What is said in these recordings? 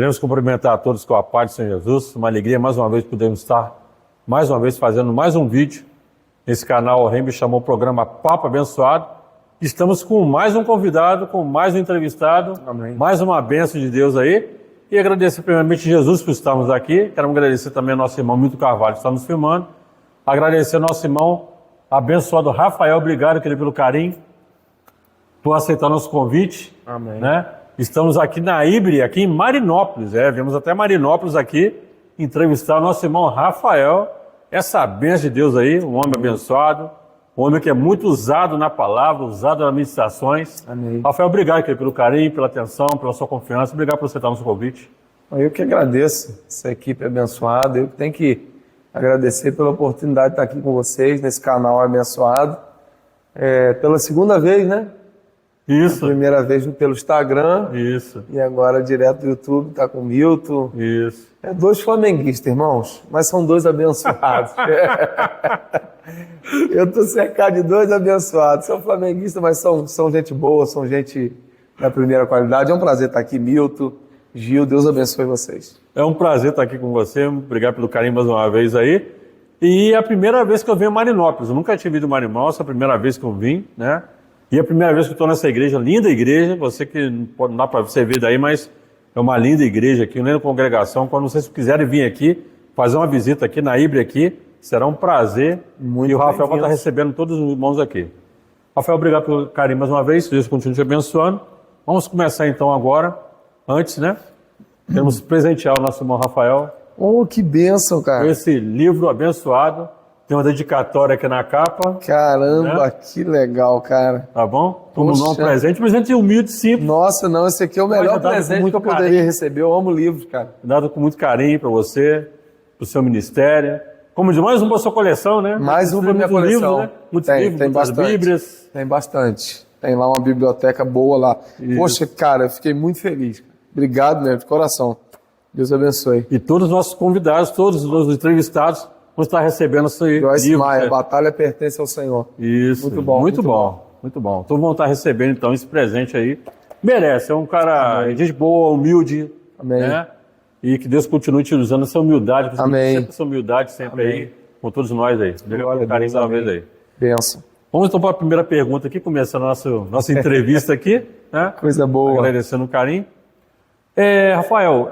Queremos cumprimentar a todos com a paz do Senhor Jesus. Uma alegria mais uma vez podermos estar mais uma vez fazendo mais um vídeo nesse canal. O Rembe chamou o programa Papo Abençoado. Estamos com mais um convidado, com mais um entrevistado. Amém. Mais uma bênção de Deus aí. E agradecer primeiramente a Jesus por estarmos aqui. Queremos agradecer também ao nosso irmão Milton Carvalho que está nos filmando. Agradecer ao nosso irmão abençoado Rafael. Obrigado, querido, pelo carinho, por aceitar nosso convite. Amém. Né? Estamos aqui na Ibre, aqui em Marinópolis. Viemos até Marinópolis aqui entrevistar o nosso irmão Rafael. Essa bênção de Deus aí, um homem abençoado, um homem que é muito usado na palavra, usado nas ministrações. Amém. Rafael, obrigado querido, pelo carinho, pela atenção, pela sua confiança. Obrigado por aceitar nosso convite. Eu que agradeço essa equipe abençoada. Eu que tenho que agradecer pela oportunidade de estar aqui com vocês nesse canal abençoado. Pela segunda vez, né? Isso. A primeira vez pelo Instagram. Isso. E agora direto do YouTube, tá com o Milton. Isso. Dois flamenguistas, irmãos, mas são dois abençoados. Eu tô cercado de dois abençoados. São flamenguistas, mas são gente boa, são gente da primeira qualidade. É um prazer estar aqui, Milton, Gil, Deus abençoe vocês. É um prazer estar aqui com você. Obrigado pelo carinho mais uma vez aí. E é a primeira vez que eu venho a Marinópolis. Eu nunca tinha vindo a Marinópolis, é a primeira vez que eu vim, né? E é a primeira vez que eu estou nessa igreja, linda igreja, você que não dá para você ver daí, mas é uma linda igreja aqui, uma linda congregação. Quando vocês quiserem vir aqui, fazer uma visita aqui na Ibre aqui, será um prazer. Muito e o Rafael vai estar bem-vindos. recebendo todos os irmãos aqui. Rafael, obrigado pelo carinho mais uma vez, Deus continue te abençoando. Vamos começar então agora, antes, né? Queremos presentear o nosso irmão Rafael Oh, que bênção, com cara. esse livro abençoado. Tem uma dedicatória aqui na capa, Caramba, Né? que legal, cara. tá bom? Como não um Poxa. presente humilde, simples. Nossa, não, esse aqui é o melhor dado com presente muito que eu poderia carinho. receber. Eu amo livros, cara. Dado com muito carinho para você, para o seu ministério. Como de mais um para sua coleção, né? Mais um para minha Muitos coleção. livros, né? Muitos Tem livros, muitas bastante. bíblias. Tem bastante. Tem lá uma biblioteca boa lá. Isso. Poxa, cara, eu fiquei muito feliz. Obrigado mesmo, de coração. Deus abençoe. E todos os nossos convidados, todos os nossos entrevistados vão estar recebendo esse Joyce livro. Maia, né? Batalha Pertence ao Senhor. Isso. Muito bom, Muito muito bom. Muito bom. Todos vão estar recebendo, então, esse presente aí. Merece. É um cara, Amém. gente boa, humilde. Amém. Né? E que Deus continue te usando essa humildade. Amém. Sempre essa humildade, sempre Amém. aí, com todos nós aí. Glória a Obrigado, carinho Deus, uma amém. vez aí. Bênção. Vamos então para a primeira pergunta aqui, começando a nossa entrevista aqui, né? Coisa boa. Agradecendo o carinho. Rafael,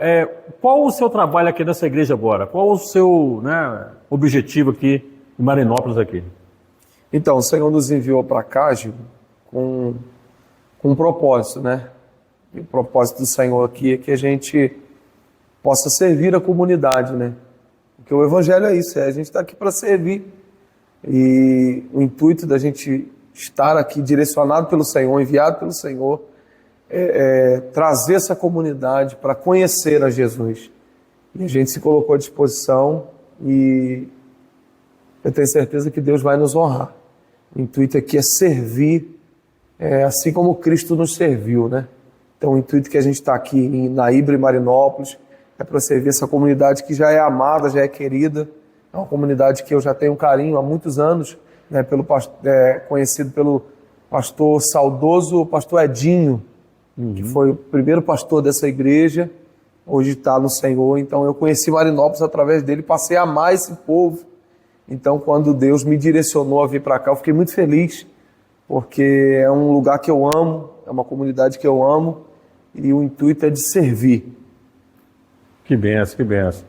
qual o seu trabalho aqui nessa igreja agora? Qual o seu, né, objetivo aqui em Marinópolis aqui? Então, o Senhor nos enviou para cá, Gil, com um propósito, né? E o propósito do Senhor aqui é que a gente possa servir a comunidade, né? Porque o Evangelho é isso, a gente está aqui para servir. E o intuito da gente estar aqui direcionado pelo Senhor, enviado pelo Senhor, é trazer essa comunidade para conhecer a Jesus. E a gente se colocou à disposição e eu tenho certeza que Deus vai nos honrar. O intuito aqui é servir, assim como Cristo nos serviu, né? Então o intuito que a gente está aqui na Ibre Marinópolis é para servir essa comunidade que já é amada, já é querida. É uma comunidade que eu já tenho um carinho há muitos anos, né, conhecido pelo pastor saudoso, pastor Edinho, que foi o primeiro pastor dessa igreja, hoje está no Senhor. Então eu conheci Marinópolis através dele, passei a amar esse povo. Então quando Deus me direcionou a vir para cá, eu fiquei muito feliz, porque é um lugar que eu amo, é uma comunidade que eu amo, e o intuito é de servir. Que benção, que benção.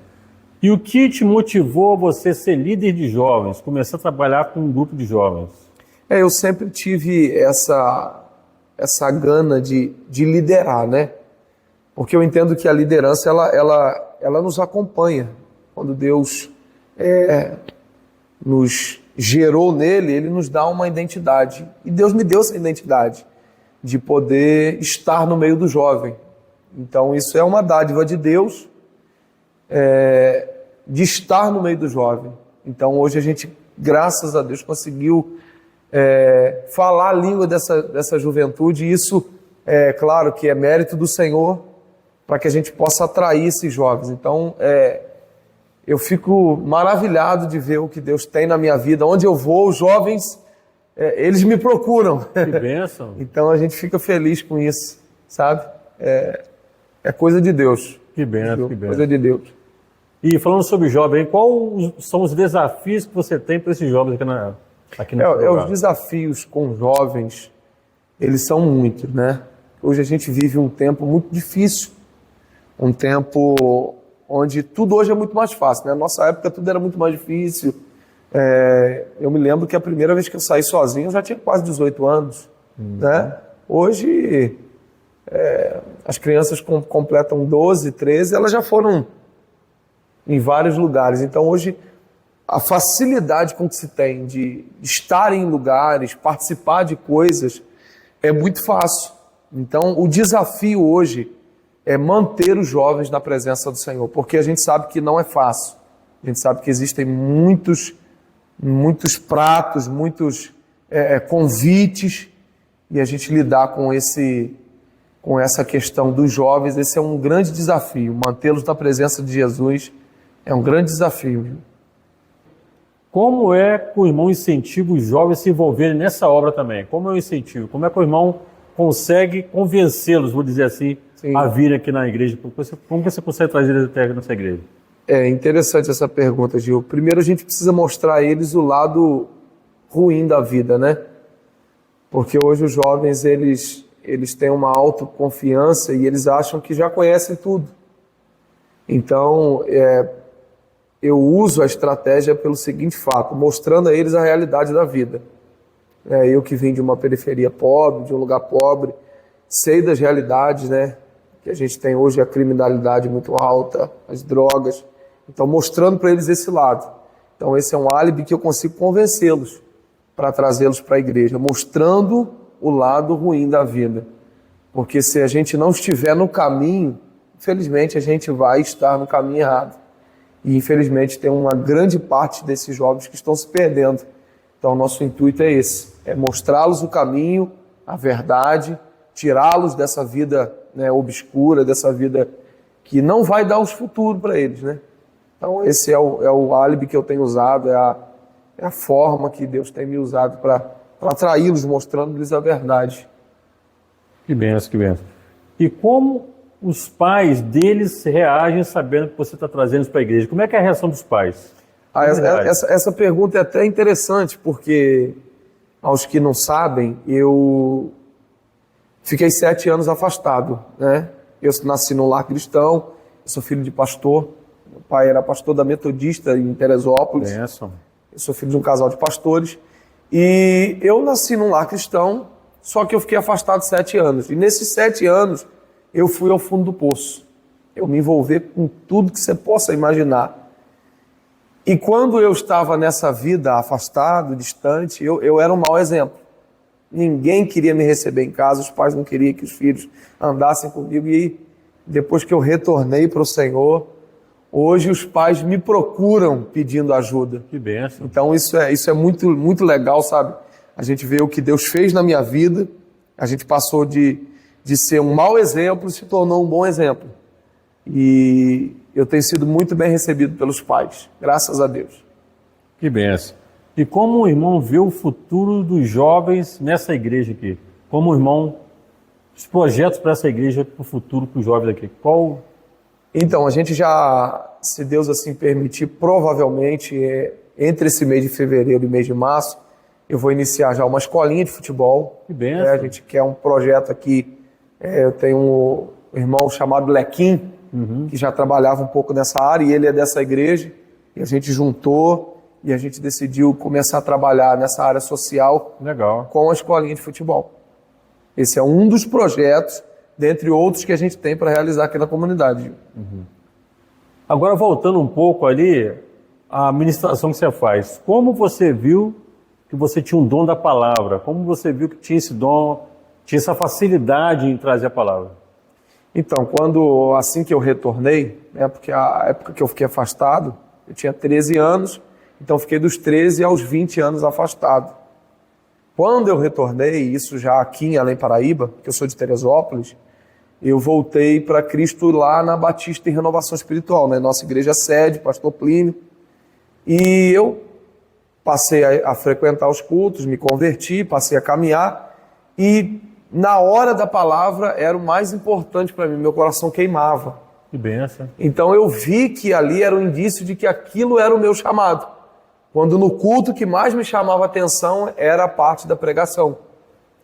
E o que te motivou a você ser líder de jovens, começar a trabalhar com um grupo de jovens? Eu sempre tive essa gana de liderar, né? Porque eu entendo que a liderança, ela nos acompanha. Quando Deus nos gerou nele, ele nos dá uma identidade. E Deus me deu essa identidade de poder estar no meio do jovem. Então isso é uma dádiva de Deus, de estar no meio do jovem. Então hoje a gente, graças a Deus, conseguiu falar a língua dessa juventude, e isso é claro que é mérito do Senhor para que a gente possa atrair esses jovens. Então eu fico maravilhado de ver o que Deus tem na minha vida. Onde eu vou, os jovens, eles me procuram. Que bênção. Então a gente fica feliz com isso, sabe? É coisa de Deus. Que benção, viu? que benção. Coisa de Deus. E falando sobre jovem, quais são os desafios que você tem para esses jovens aqui no Os desafios com jovens, eles são muitos, né? Hoje a gente vive um tempo muito difícil, um tempo onde tudo hoje é muito mais fácil, né? Na nossa época tudo era muito mais difícil. Eu me lembro que a primeira vez que eu saí sozinho eu já tinha quase 18 anos, né? Hoje as crianças completam 12, 13, elas já foram em vários lugares. Então hoje a facilidade com que se tem de estar em lugares, participar de coisas, é muito fácil. Então o desafio hoje é manter os jovens na presença do Senhor, porque a gente sabe que não é fácil. A gente sabe que existem muitos pratos, muitos convites, e a gente lidar com essa questão dos jovens, esse é um grande desafio. Mantê-los na presença de Jesus é um grande desafio. Viu? Como é que o irmão incentiva os jovens a se envolverem nessa obra também? Como é o incentivo? Como é que o irmão consegue convencê-los, vou dizer assim, Sim. a vir aqui na igreja? Como você consegue trazer eles até nossa igreja? É interessante essa pergunta, Gil. Primeiro a gente precisa mostrar a eles o lado ruim da vida, né? Porque hoje os jovens, eles têm uma autoconfiança e eles acham que já conhecem tudo. Então, eu uso a estratégia pelo seguinte fato, mostrando a eles a realidade da vida. Eu que vim de uma periferia pobre, de um lugar pobre, sei das realidades, né? Que a gente tem hoje a criminalidade muito alta, as drogas. Então, mostrando para eles esse lado. Então, esse é um álibi que eu consigo convencê-los para trazê-los para a igreja, mostrando o lado ruim da vida. Porque se a gente não estiver no caminho, infelizmente a gente vai estar no caminho errado. E infelizmente tem uma grande parte desses jovens que estão se perdendo. Então, nosso intuito é esse, é mostrá-los o caminho, a verdade, tirá-los dessa vida, né, obscura, dessa vida que não vai dar os futuros para eles, né? Então esse é o álibi que eu tenho usado, é a forma que Deus tem me usado para atraí-los, mostrando-lhes a verdade. Que benção, que benção. E como os pais deles reagem sabendo que você está trazendo eles para a igreja? Como é que é a reação dos pais? Essa pergunta é até interessante, porque aos que não sabem, eu fiquei 7 anos afastado, né? Eu nasci num lar cristão, eu sou filho de pastor, meu pai era pastor da Metodista em Teresópolis. Benção. Eu sou filho de um casal de pastores, e eu nasci num lar cristão, só que eu fiquei afastado 7 anos, e nesses 7 anos eu fui ao fundo do poço, eu me envolvi com tudo que você possa imaginar. E quando eu estava nessa vida afastado, distante, eu era um mau exemplo. Ninguém queria me receber em casa, os pais não queriam que os filhos andassem comigo. E depois que eu retornei para o Senhor, hoje os pais me procuram pedindo ajuda. Que benção. Então isso é muito, muito legal, sabe? A gente vê o que Deus fez na minha vida, a gente passou de ser um mau exemplo e se tornou um bom exemplo. E eu tenho sido muito bem recebido pelos pais, graças a Deus. Que benção. E como o irmão vê o futuro dos jovens nessa igreja aqui? Como o irmão, os projetos para essa igreja, para o futuro, para os jovens aqui? Então, a gente já, se Deus assim permitir, provavelmente entre esse mês de fevereiro e mês de março, eu vou iniciar já uma escolinha de futebol. Que benção. A gente quer um projeto aqui, eu tenho um irmão chamado Lequim, que já trabalhava um pouco nessa área, e ele é dessa igreja, e a gente juntou, e a gente decidiu começar a trabalhar nessa área social. Legal. Com a escolinha de futebol. Esse é um dos projetos, dentre outros, que a gente tem para realizar aqui na comunidade. Agora, voltando um pouco ali, a ministração que você faz, como você viu que você tinha um dom da palavra? Como você viu que tinha esse dom, tinha essa facilidade em trazer a palavra? Então, assim que eu retornei, porque a época que eu fiquei afastado, eu tinha 13 anos, então fiquei dos 13 aos 20 anos afastado. Quando eu retornei, isso já aqui em Além Paraíba, que eu sou de Teresópolis, eu voltei para Cristo lá na Batista em Renovação Espiritual, né? Nossa igreja sede, pastor Plínio. E eu passei a frequentar os cultos, me converti, passei a caminhar, e na hora da palavra era o mais importante para mim, meu coração queimava. Que benção. Então eu vi que ali era um indício de que aquilo era o meu chamado. Quando no culto que mais me chamava a atenção era a parte da pregação.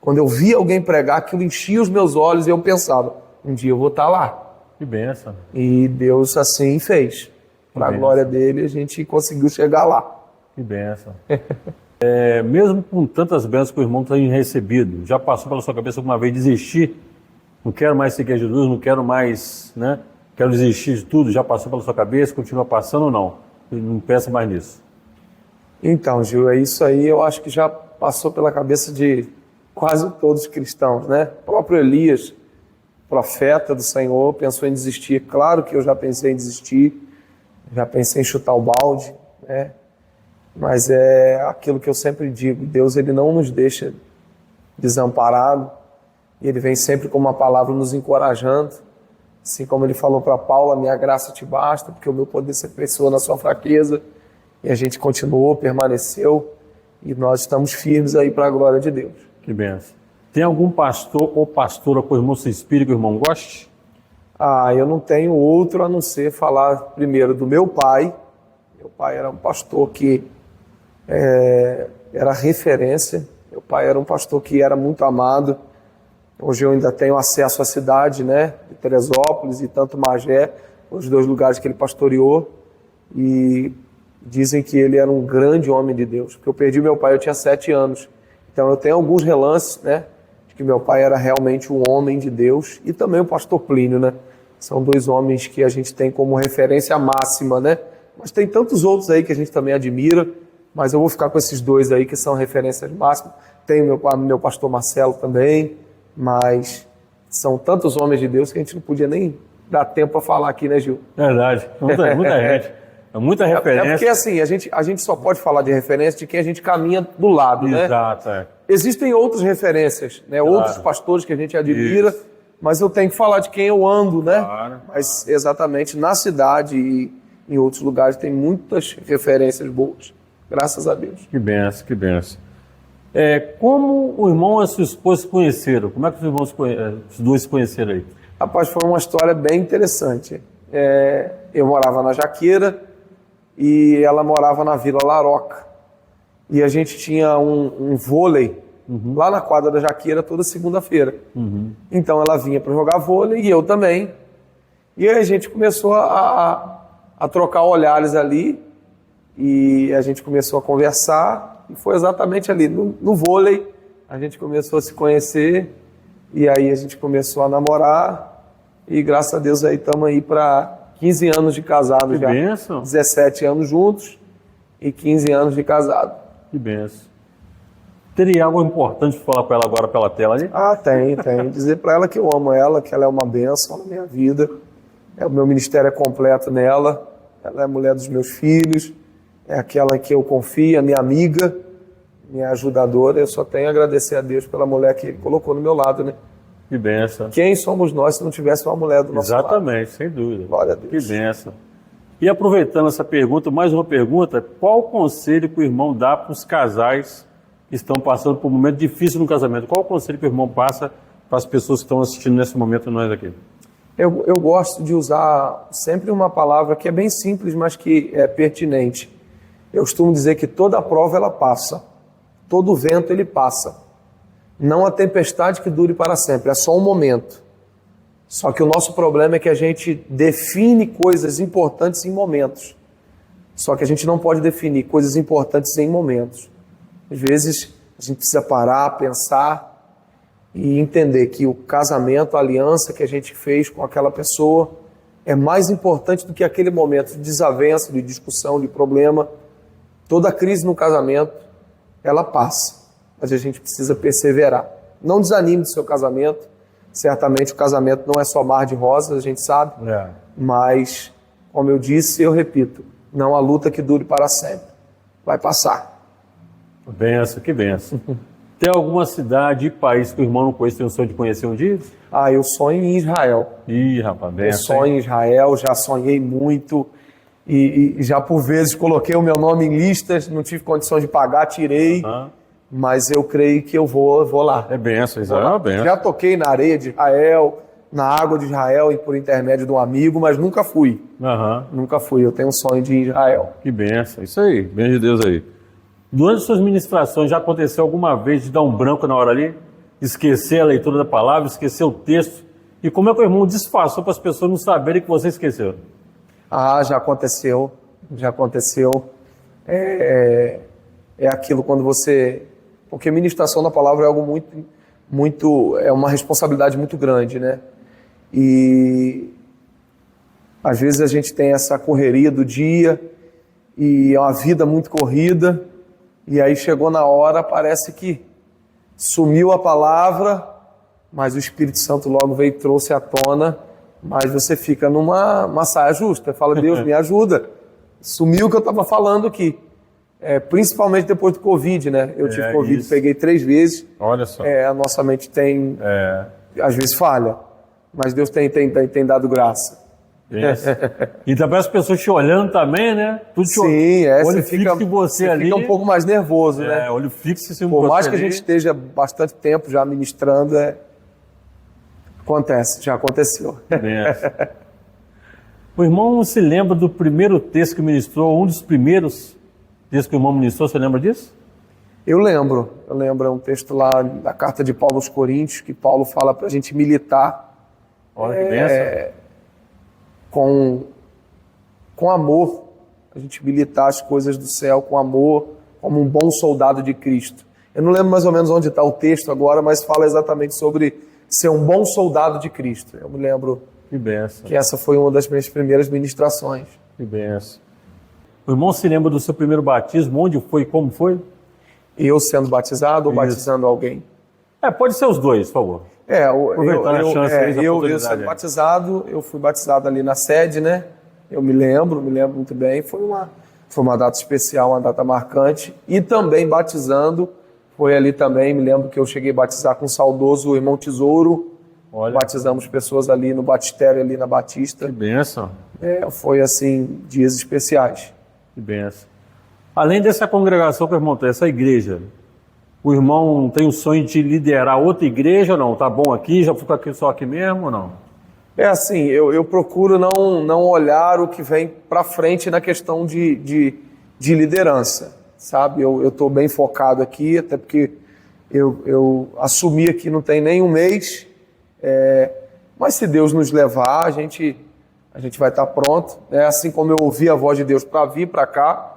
Quando eu via alguém pregar, aquilo enchia os meus olhos e eu pensava, um dia eu vou estar lá. Que benção. E Deus assim fez. Para a glória dele, a gente conseguiu chegar lá. Que benção. Mesmo com tantas bênçãos que o irmão tem recebido, já passou pela sua cabeça alguma vez desistir? Não quero mais seguir Jesus, não quero mais, né? Quero desistir de tudo. Já passou pela sua cabeça, continua passando ou não? Não pensa mais nisso. Então, Gil, é isso aí. Eu acho que já passou pela cabeça de quase todos os cristãos, né? O próprio Elias, profeta do Senhor, pensou em desistir. Claro que eu já pensei em desistir, já pensei em chutar o balde, né? Mas é aquilo que eu sempre digo, Deus ele não nos deixa desamparado, e Ele vem sempre com uma palavra nos encorajando, assim como Ele falou para Paulo, a minha graça te basta, porque o meu poder se aperfeiçoa na sua fraqueza, e a gente continuou, permaneceu, e nós estamos firmes aí para a glória de Deus. Que benção. Tem algum pastor ou pastora que o irmão se inspire, que o irmão goste? Eu não tenho outro a não ser falar primeiro do meu pai. Meu pai era um pastor que era referência. Meu pai era um pastor que era muito amado. Hoje eu ainda tenho acesso à cidade, né, de Teresópolis e tanto Magé, os dois lugares que ele pastoreou. E dizem que ele era um grande homem de Deus. Porque eu perdi meu pai, eu tinha 7 anos. Então eu tenho alguns relances, né, de que meu pai era realmente um homem de Deus. E também o pastor Plínio, né. São dois homens que a gente tem como referência máxima, né. Mas tem tantos outros aí que a gente também admira. Mas eu vou ficar com esses dois aí que são referências máximas. Tem meu pastor Marcelo também, mas são tantos homens de Deus que a gente não podia nem dar tempo para falar aqui, né, Gil? Verdade, muita gente. É muita referência. É porque assim, a gente só pode falar de referência de quem a gente caminha do lado, né? Exato, Existem outras referências, né? Claro. Outros pastores que a gente admira, isso. Mas eu tenho que falar de quem eu ando, né? Claro. Mas exatamente na cidade e em outros lugares tem muitas referências boas. Graças a Deus. Que benção, que benção. Como o irmão e a sua esposa se conheceram? Como é que os dois se conheceram aí? Rapaz, foi uma história bem interessante. Eu morava na Jaqueira e ela morava na Vila Laroca. E a gente tinha um vôlei lá na quadra da Jaqueira toda segunda-feira. Então ela vinha para jogar vôlei e eu também. E aí a gente começou a trocar olhares ali. E a gente começou a conversar, e foi exatamente ali, no vôlei, a gente começou a se conhecer, e aí a gente começou a namorar, e graças a Deus aí estamos aí para 15 anos de casado que já. Benção. 17 anos juntos e 15 anos de casado. Que benção. Teria algo importante para falar com ela agora pela tela ali? Tem. Dizer para ela que eu amo ela, que ela é uma bênção na minha vida, o meu ministério é completo nela, ela é a mulher dos meus filhos, é aquela que eu confio, a minha amiga, minha ajudadora. Eu só tenho a agradecer a Deus pela mulher que Ele colocou no meu lado, né? Que benção. Quem somos nós se não tivesse uma mulher do nosso lado? Exatamente, sem dúvida. Glória a Deus. Que benção. E aproveitando essa pergunta, mais uma pergunta, qual o conselho que o irmão dá para os casais que estão passando por um momento difícil no casamento? Qual o conselho que o irmão passa para as pessoas que estão assistindo nesse momento nós aqui? Eu gosto de usar sempre uma palavra que é bem simples, mas que é pertinente. Eu costumo dizer que toda prova ela passa, todo vento ele passa. Não há tempestade que dure para sempre, é só um momento. Só que o nosso problema é que a gente define coisas importantes em momentos. Só que a gente não pode definir coisas importantes em momentos. Às vezes a gente precisa parar, pensar e entender que o casamento, a aliança que a gente fez com aquela pessoa é mais importante do que aquele momento de desavença, de discussão, de problema. Toda crise no casamento, ela passa, mas a gente precisa perseverar. Não desanime do seu casamento, certamente o casamento não é só mar de rosas, a gente sabe, mas, como eu disse, eu repito, não há luta que dure para sempre, vai passar. Benção, que benção. Tem alguma cidade e país que o irmão não conhece, tem o sonho de conhecer um dia? Eu sonho em Israel. Ih, rapaz, benção. Eu sonho em Israel, já sonhei muito. E já por vezes coloquei o meu nome em listas, não tive condições de pagar, tirei, mas eu creio que eu vou lá. É benção, Israel é benção. Já toquei na areia de Israel, na água de Israel e por intermédio de um amigo, mas nunca fui. Aham. Nunca fui. Eu tenho um sonho de ir em Israel. Que benção. Isso aí, bem de Deus aí. Durante suas ministrações, já aconteceu alguma vez de dar um branco na hora ali? Esquecer a leitura da palavra, esquecer o texto? E como é que o irmão disfarçou para as pessoas não saberem que você esqueceu? Ah, já aconteceu. Já aconteceu. É aquilo quando você... Porque ministração da palavra é algo muito... É uma responsabilidade muito grande, né? E às vezes a gente tem essa correria do dia e é uma vida muito corrida e aí chegou na hora, parece que sumiu a palavra, mas o Espírito Santo logo veio e trouxe à tona, mas você fica numa saia justa, fala, Deus me ajuda, sumiu o que eu estava falando aqui. Principalmente depois do Covid, né? Eu tive Covid, isso. peguei 3 vezes. Olha só. A nossa mente tem, às vezes falha, mas Deus tem dado graça. E também as pessoas te olhando também, né? Tudo Sim, olho fixo em você ali. fica um pouco mais nervoso, né? Olho fixo em cima Por de mais você que a ali. gente esteja bastante tempo já ministrando, acontece, já aconteceu. O irmão se lembra do primeiro texto que ministrou, um dos primeiros textos que o irmão ministrou, você lembra disso? Eu lembro, é um texto lá da carta de Paulo aos Coríntios, que Paulo fala para a gente militar. Olha que benção. Com amor, a gente militar as coisas do céu com amor, como um bom soldado de Cristo. Eu não lembro mais ou menos onde está o texto agora, mas fala exatamente sobre ser um bom soldado de Cristo. Eu me lembro Que benção. que essa foi uma das minhas primeiras ministrações. Que benção. O irmão se lembra do seu primeiro batismo, onde foi e como foi? Eu sendo batizado ou batizando alguém? Pode ser os dois, por favor. Aproveitando a chance aí, a eu oportunidade sendo aí. batizado, eu fui batizado ali na sede, né? Eu me lembro muito bem. Foi uma data especial, uma data marcante. E também batizando, foi ali também, me lembro que eu cheguei a batizar com o saudoso irmão Tesouro. Olha. Batizamos pessoas ali no batistério, ali na Batista. Que benção. Foi assim, dias especiais. Que benção. Além dessa congregação que o irmão tem, essa igreja, o irmão tem o sonho de liderar outra igreja ou não? Tá bom aqui, já fico aqui só aqui mesmo ou não? Assim, eu procuro não olhar o que vem para frente na questão de liderança, sabe? Eu estou bem focado aqui, até porque eu assumi aqui não tem nem um mês, mas se Deus nos levar, a gente vai estar pronto. Assim como eu ouvi a voz de Deus para vir para cá,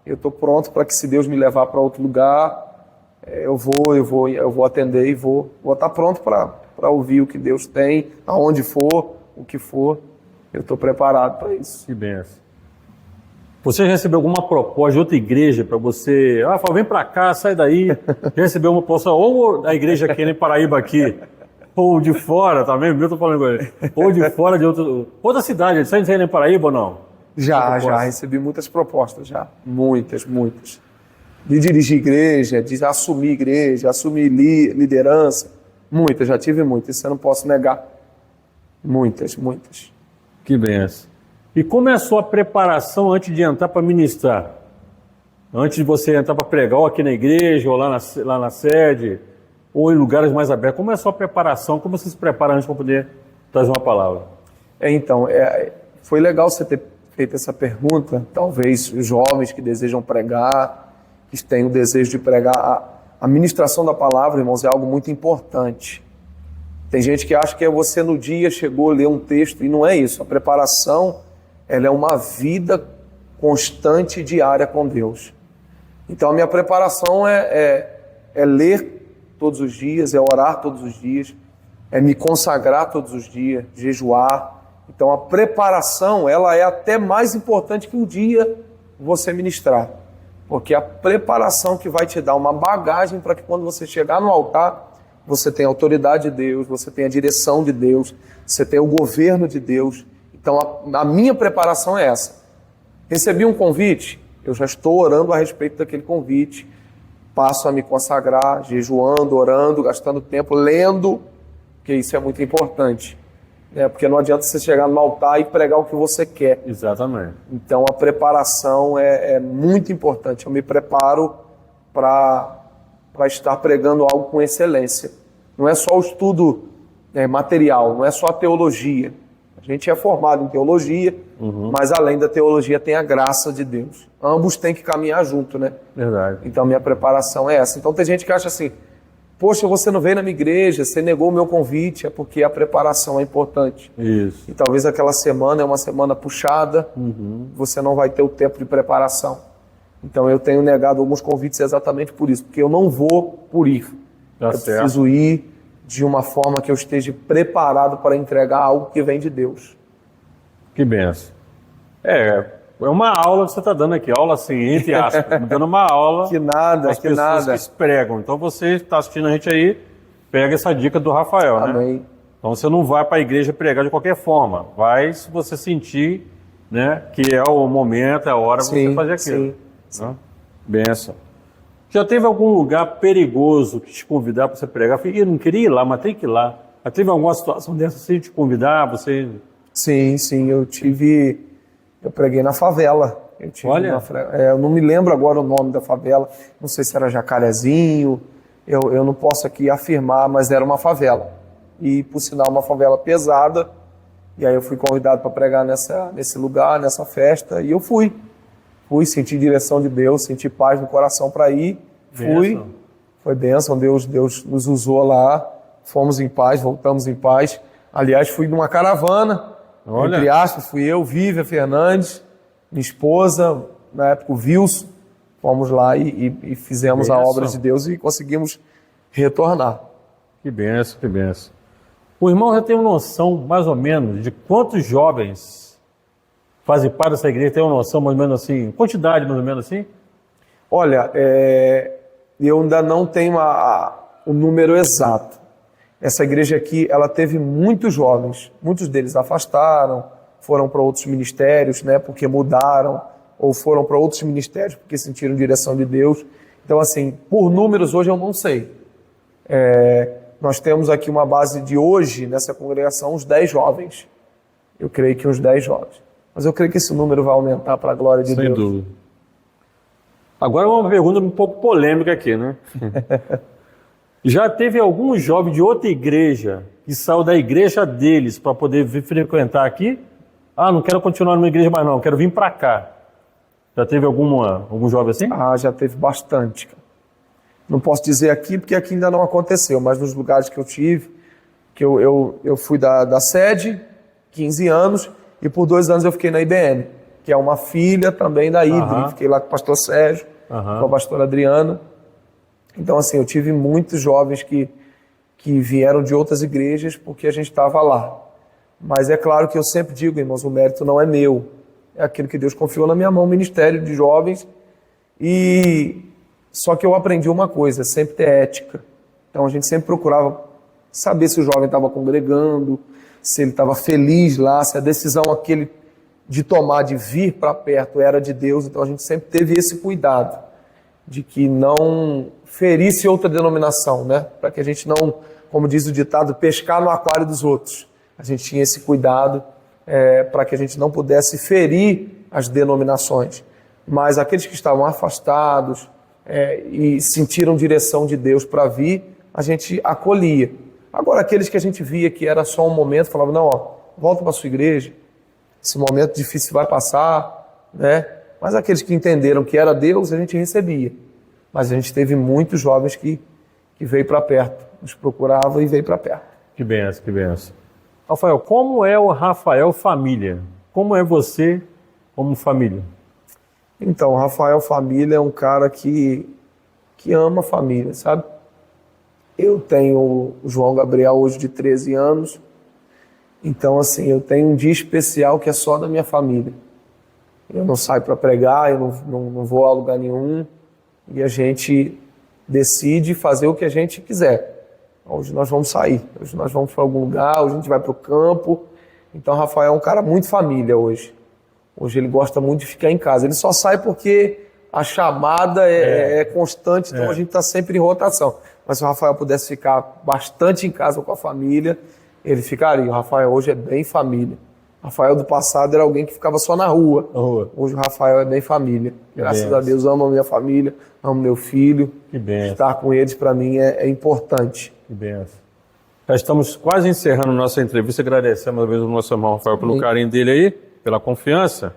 eu estou pronto para que se Deus me levar para outro lugar, eu vou atender e vou estar pronto para ouvir o que Deus tem, aonde for, o que for, eu estou preparado para isso. Que benção. Você já recebeu alguma proposta de outra igreja para você? Fala, vem para cá, sai daí. Já recebeu uma proposta, ou da igreja aqui em Paraíba aqui, ou de fora, tá vendo? Eu tô falando com ele. Ou de fora de outra cidade. Sai em Paraíba ou não? Já recebi muitas propostas, já. Muitas. De dirigir igreja, de assumir igreja, assumir liderança. Muitas, já tive muitas, isso eu não posso negar. Muitas. Que benção. E como é a sua preparação antes de entrar para ministrar? Antes de você entrar para pregar, ou aqui na igreja, ou lá na sede, ou em lugares mais abertos, como é a sua preparação? Como você se prepara antes para poder trazer uma palavra? Então, foi legal você ter feito essa pergunta. Talvez os jovens que desejam pregar, que têm o desejo de pregar. A ministração da palavra, irmãos, é algo muito importante. Tem gente que acha que você no dia chegou a ler um texto, e não é isso. A preparação, ela é uma vida constante e diária com Deus. Então a minha preparação é ler todos os dias, é orar todos os dias, é me consagrar todos os dias, jejuar. Então a preparação, ela é até mais importante que o dia você ministrar. Porque a preparação que vai te dar uma bagagem para que quando você chegar no altar, você tenha a autoridade de Deus, você tenha a direção de Deus, você tenha o governo de Deus. Então a minha preparação é essa. Recebi um convite, eu já estou orando a respeito daquele convite, passo a me consagrar, jejuando, orando, gastando tempo, lendo, porque isso é muito importante. Porque não adianta você chegar no altar e pregar o que você quer. Exatamente. Então a preparação é muito importante. Eu me preparo para estar pregando algo com excelência. Não é só o estudo material, não é só a teologia. A gente é formado em teologia, mas além da teologia tem a graça de Deus. Ambos têm que caminhar junto, né? Verdade. Então minha preparação é essa. Então tem gente que acha assim, poxa, você não veio na minha igreja, você negou o meu convite, é porque a preparação é importante. Isso. E talvez aquela semana é uma semana puxada, você não vai ter o tempo de preparação. Então eu tenho negado alguns convites exatamente por isso, porque eu não vou por ir. Tá Eu certo. preciso ir de uma forma que eu esteja preparado para entregar algo que vem de Deus. Que benção. É uma aula que você está dando aqui, aula assim, entre aspas, dando uma aula Que nada, às que pessoas nada. que pregam. Então você está assistindo a gente aí, pega essa dica do Rafael, né? Amém. Então você não vai para a igreja pregar de qualquer forma, vai se você sentir, né, que é o momento, é a hora de você fazer aquilo. Sim. Né? Benção. Já teve algum lugar perigoso que te convidar para você pregar? Eu falei, eu não queria ir lá, mas tem que ir lá. Já teve alguma situação dessa assim, te convidar, você... Sim, eu preguei na favela. Olha. Eu não me lembro agora o nome da favela, não sei se era Jacarezinho, eu não posso aqui afirmar, mas era uma favela. E, por sinal, uma favela pesada, e aí eu fui convidado para pregar nesse lugar, nessa festa, e eu fui. Senti direção de Deus, senti paz no coração para ir, fui. Benção. Foi bênção, Deus nos usou lá, fomos em paz, voltamos em paz. Aliás, fui numa caravana, Olha. entre aspas, fui eu, Vívia Fernandes, minha esposa, na época o Wilson, fomos lá e fizemos a Benção. obra de Deus e conseguimos retornar. Que benção, que benção. O irmão já tem uma noção, mais ou menos, de quantos jovens fazem parte dessa igreja? Tem uma noção, mais ou menos assim, quantidade, mais ou menos assim? Olha, eu ainda não tenho o número exato. Essa igreja aqui, ela teve muitos jovens, muitos deles afastaram, foram para outros ministérios, né, porque mudaram, ou foram para outros ministérios porque sentiram direção de Deus. Então, assim, por números hoje eu não sei. Nós temos aqui uma base de hoje, nessa congregação, uns 10 jovens. Eu creio que uns 10 jovens. Mas eu creio que esse número vai aumentar para a glória de Deus. Sem dúvida. Agora uma pergunta um pouco polêmica aqui, né? Já teve algum jovem de outra igreja que saiu da igreja deles para poder vir frequentar aqui? Ah, não quero continuar numa igreja mais não, quero vir para cá. Já teve algum jovem assim? Ah, já teve bastante, cara. Não posso dizer aqui, porque aqui ainda não aconteceu, mas nos lugares que eu tive, que eu fui da sede, 15 anos, e por 2 anos eu fiquei na IBM, que é uma filha também da IDRI. Fiquei lá com o pastor Sérgio, com a pastora Adriana. Então, assim, eu tive muitos jovens que vieram de outras igrejas porque a gente estava lá. Mas é claro que eu sempre digo, irmãos, o mérito não é meu. É aquilo que Deus confiou na minha mão, o ministério de jovens. Só que eu aprendi uma coisa, sempre ter ética. Então a gente sempre procurava saber se o jovem estava congregando, se ele estava feliz lá, se a decisão aquele de tomar, de vir para perto era de Deus. Então a gente sempre teve esse cuidado de que não ferisse outra denominação, né? Para que a gente não, como diz o ditado, pescar no aquário dos outros. A gente tinha esse cuidado para que a gente não pudesse ferir as denominações. Mas aqueles que estavam afastados e sentiram direção de Deus para vir, a gente acolhia. Agora, aqueles que a gente via que era só um momento, falava, não, volta para a sua igreja, esse momento difícil vai passar, né? Mas aqueles que entenderam que era Deus, a gente recebia. Mas a gente teve muitos jovens que veio para perto, nos procurava e veio para perto. Que benção, que benção. Rafael, como é o Rafael família? Como é você como família? Então, o Rafael família é um cara que ama a família, sabe? Eu tenho o João Gabriel hoje de 13 anos, então, assim, eu tenho um dia especial que é só da minha família. Eu não saio para pregar, eu não vou a lugar nenhum, e a gente decide fazer o que a gente quiser. Hoje nós vamos sair, hoje nós vamos para algum lugar, hoje a gente vai para o campo. Então, o Rafael é um cara muito família hoje. Hoje ele gosta muito de ficar em casa. Ele só sai porque a chamada é constante, então a gente está sempre em rotação. Mas se o Rafael pudesse ficar bastante em casa com a família, ele ficaria. O Rafael hoje é bem família. O Rafael do passado era alguém que ficava só na rua. Hoje o Rafael é bem família. Graças a Deus, amo a minha família, amo meu filho. Que benção. Estar com eles para mim é importante. Que benção. Já estamos quase encerrando nossa entrevista. Agradecemos uma vez o nosso irmão Rafael pelo carinho dele aí, pela confiança.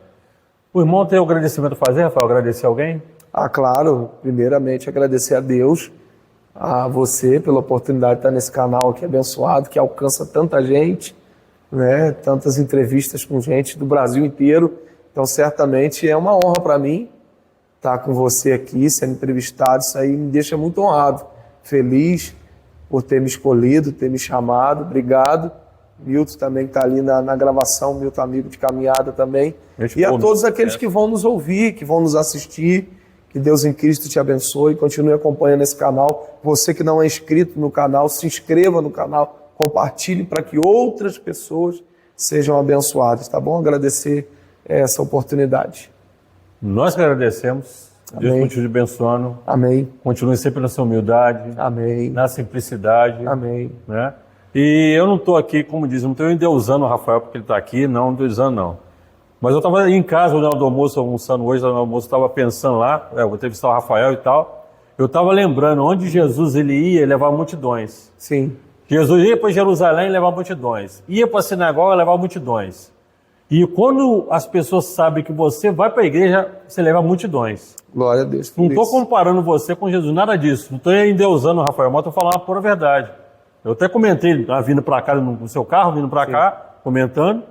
O irmão tem um agradecimento a fazer, Rafael? Agradecer alguém? Claro. Primeiramente, agradecer a Deus, a você pela oportunidade de estar nesse canal aqui abençoado, que alcança tanta gente, né? Tantas entrevistas com gente do Brasil inteiro. Então, certamente é uma honra para mim estar com você aqui, sendo entrevistado. Isso aí me deixa muito honrado, feliz por ter me escolhido, ter me chamado. Obrigado. Milton também está ali na gravação, Milton amigo de caminhada também. E a todos aqueles que vão nos ouvir, que vão nos assistir, que Deus em Cristo te abençoe, continue acompanhando esse canal. Você que não é inscrito no canal, se inscreva no canal, compartilhe para que outras pessoas sejam abençoadas, tá bom? Agradecer essa oportunidade. Nós que agradecemos. Amém. Deus continue te abençoando. Amém. Continue sempre na sua humildade. Amém. Na simplicidade. Amém. Né? E eu não estou aqui, como diz, não estou endeusando o Rafael porque ele está aqui, não endeusando não. Mas eu estava em casa, na hora do almoço, almoçando hoje, no almoço, estava pensando lá, vou entrevistar o Rafael e tal. Eu estava lembrando onde Jesus ele ia levar multidões. Sim. Jesus ia para Jerusalém e levar multidões. Ia para a sinagoga e levar multidões. E quando as pessoas sabem que você vai para a igreja, você leva multidões. Glória a Deus. Não estou comparando você com Jesus, nada disso. Não estou endeusando o Rafael, mas estou falando a pura verdade. Eu até comentei, vindo para cá, no seu carro, vindo para cá, comentando,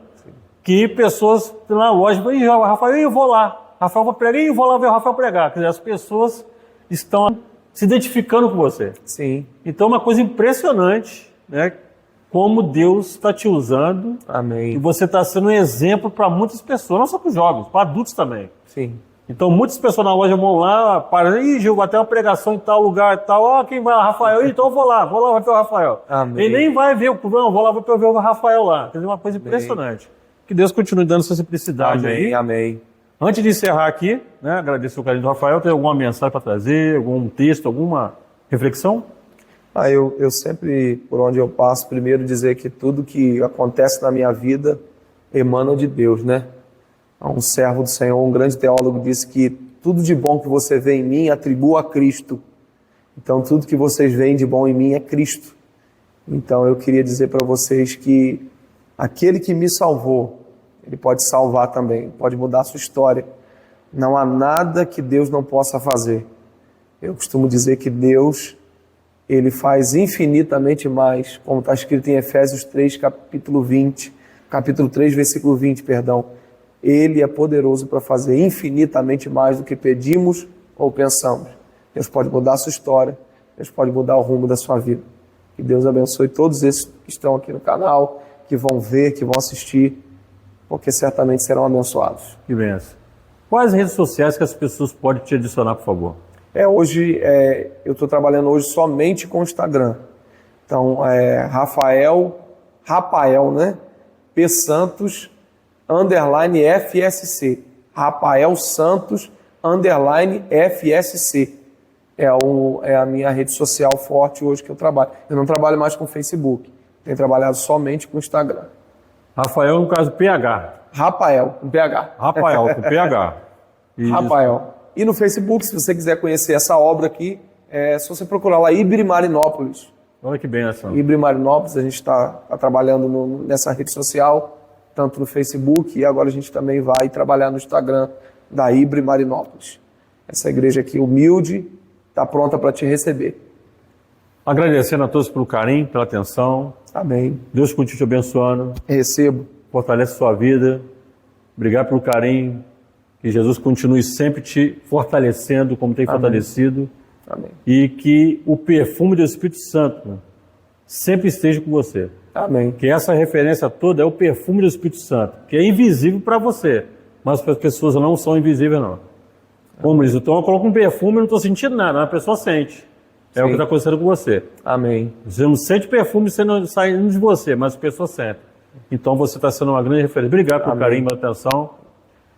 que pessoas na loja, Rafael, eu vou lá. Rafael vai pregar, eu vou lá ver o Rafael pregar. Quer dizer, as pessoas estão se identificando com você. Sim. Então, é uma coisa impressionante, né? Como Deus está te usando. Amém. E você está sendo um exemplo para muitas pessoas, não só para os jovens, para adultos também. Sim. Então, muitas pessoas na loja vão lá, param, Gil, vai ter uma pregação em tal lugar e tal. Quem vai lá? Rafael. Então eu vou lá vai ver o Rafael. Amém. Ele nem vai ver o não, vou lá ver o Rafael lá. Quer dizer, uma coisa impressionante. Que Deus continue dando essa simplicidade aí. Amém. Antes de encerrar aqui, né, agradecer o carinho do Rafael, tem alguma mensagem para trazer, algum texto, alguma reflexão? Eu sempre, por onde eu passo, primeiro dizer que tudo que acontece na minha vida emana de Deus, né? Um servo do Senhor, um grande teólogo, disse que tudo de bom que você vê em mim, atribua a Cristo. Então, tudo que vocês veem de bom em mim é Cristo. Então, eu queria dizer para vocês que aquele que me salvou, ele pode salvar também, pode mudar a sua história. Não há nada que Deus não possa fazer. Eu costumo dizer que Deus, ele faz infinitamente mais, como está escrito em Efésios 3, capítulo 3, versículo 20, perdão. Ele é poderoso para fazer infinitamente mais do que pedimos ou pensamos. Deus pode mudar a sua história, Deus pode mudar o rumo da sua vida. Que Deus abençoe todos esses que estão aqui no canal, que vão ver, que vão assistir, porque certamente serão abençoados. Que benção. Quais redes sociais que as pessoas podem te adicionar, por favor? Hoje, eu estou trabalhando hoje somente com o Instagram. Então, Rafael, né? P. Santos, _ FSC. Rafael Santos, _ FSC. É a minha rede social forte hoje que eu trabalho. Eu não trabalho mais com Facebook. Tenho trabalhado somente com o Instagram. Rafael, no caso, PH. Rafael, com PH. Rafael, com PH. Isso. Rafael. E no Facebook, se você quiser conhecer essa obra aqui, é só você procurar lá, Ibre Marinópolis. Olha que benção. Ibre Marinópolis, a gente está trabalhando nessa rede social, tanto no Facebook, e agora a gente também vai trabalhar no Instagram da Ibre Marinópolis. Essa igreja aqui, humilde, está pronta para te receber. Agradecendo a todos pelo carinho, pela atenção. Amém. Deus continue te abençoando. Recebo. Fortalece a sua vida. Obrigado pelo carinho. Que Jesus continue sempre te fortalecendo como tem fortalecido. Amém. E que o perfume do Espírito Santo sempre esteja com você. Amém. Que essa referência toda é o perfume do Espírito Santo, que é invisível para você, mas para as pessoas não são invisíveis, não. Como diz, então eu coloco um perfume e não estou sentindo nada, a pessoa sente. É o que está acontecendo com você. Amém. Você não sente perfume saindo de você, mas as pessoas sentem. Então você está sendo uma grande referência. Obrigado pelo carinho, pela atenção.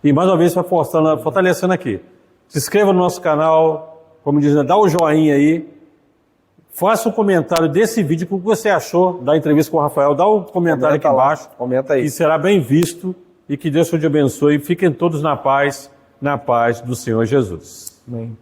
E mais uma vez, fortalecendo aqui. Se inscreva no nosso canal, como diz, dá o joinha aí. Faça um comentário desse vídeo, o que você achou da entrevista com o Rafael. Dá um comentário aqui embaixo. Comenta aí. E será bem visto. E que Deus te abençoe. Fiquem todos na paz do Senhor Jesus. Amém.